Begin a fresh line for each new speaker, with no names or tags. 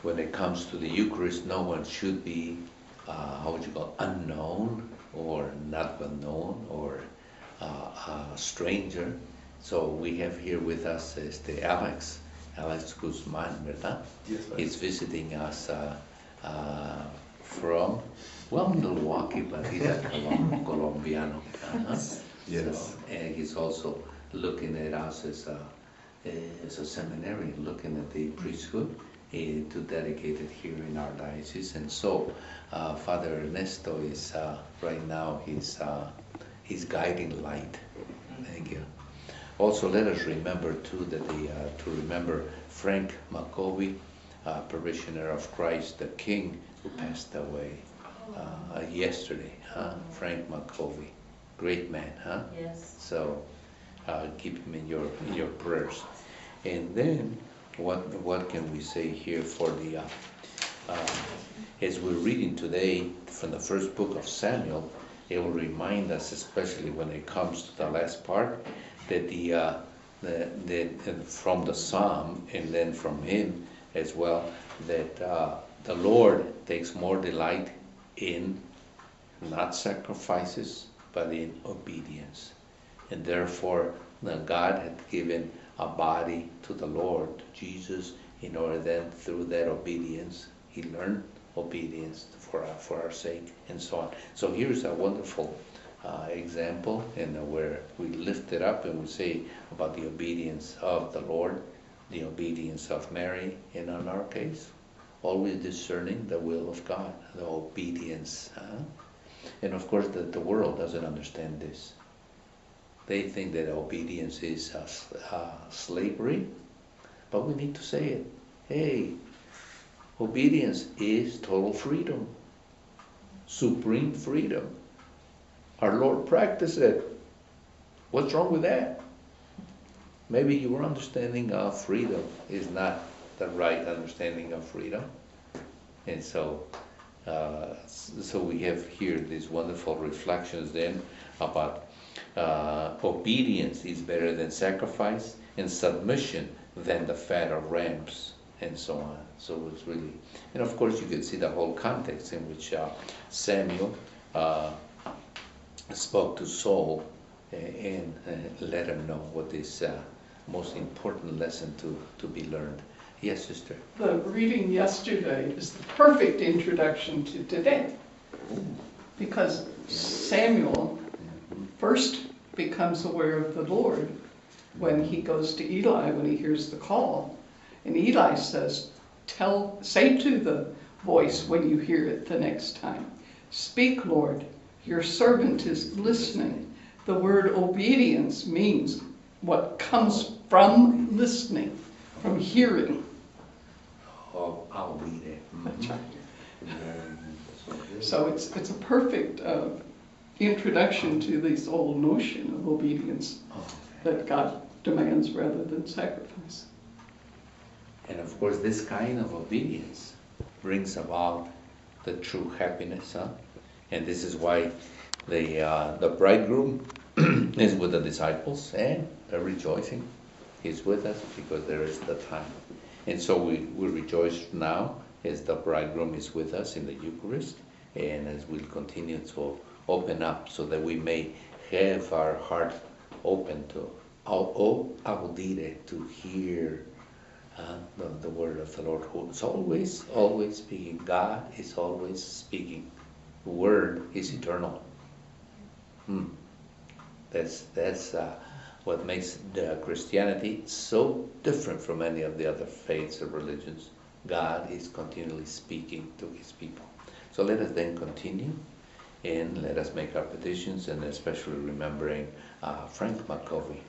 when it comes to the Eucharist, no one should be, how would you call it, unknown or not well known or a stranger. So we have here with us Alex Guzman, ¿verdad?
Yes,
he's visiting us from, well, Milwaukee, but he's a Colombiano.
Yes.
So, and he's also looking at us as a seminary, looking at the priesthood to dedicate it here in our diocese. And so Father Ernesto is right now his guiding light. Thank you. Also, let us remember too that to remember Frank McCovey, parishioner of Christ the King, who passed away yesterday. Frank McCovey, great man, huh?
Yes.
So keep him in your prayers. And then what can we say here for the as we're reading today from the first book of Samuel, it will remind us, especially when it comes to the last part, that from the psalm and then from him as well, that the Lord takes more delight in not sacrifices but in obedience. And therefore God had given a body to the Lord, to Jesus, in order then through that obedience he learned obedience for our sake, and so on. So here's a wonderful example, and where we lift it up and we say about the obedience of the Lord, the obedience of Mary, and in our case, always discerning the will of God, the obedience. And of course, the world doesn't understand this. They think that obedience is slavery, but we need to say it. Hey, obedience is total freedom, supreme freedom. Our Lord practiced it. What's wrong with that? Maybe your understanding of freedom is not the right understanding of freedom. And so we have here these wonderful reflections then about obedience is better than sacrifice, and submission than the fat of rams, and so on. So it's really, and of course you can see the whole context in which Samuel spoke to Saul and let him know what is most important lesson to be learned. Yes, sister?
The reading yesterday is the perfect introduction to today, because Samuel first becomes aware of the Lord when he goes to Eli, when he hears the call. And Eli says, say to the voice when you hear it the next time, "Speak, Lord, your servant is listening." The word obedience means what comes from listening, from hearing.
Oh, I'll be there.
That's right. So it's a perfect introduction to this whole notion of obedience that God demands rather than sacrifice.
And of course, this kind of obedience brings about the true happiness, and this is why the bridegroom is with the disciples, and they're rejoicing. He's with us because there is the time. And so we rejoice now as the bridegroom is with us in the Eucharist, and as we'll continue to open up so that we may have our heart open to audire, to hear the word of the Lord, who is always speaking. God is always speaking. The word is eternal. That's what makes Christianity so different from any of the other faiths or religions. God is continually speaking to his people. So let us then continue, and let us make our petitions, and especially remembering Frank McCovey.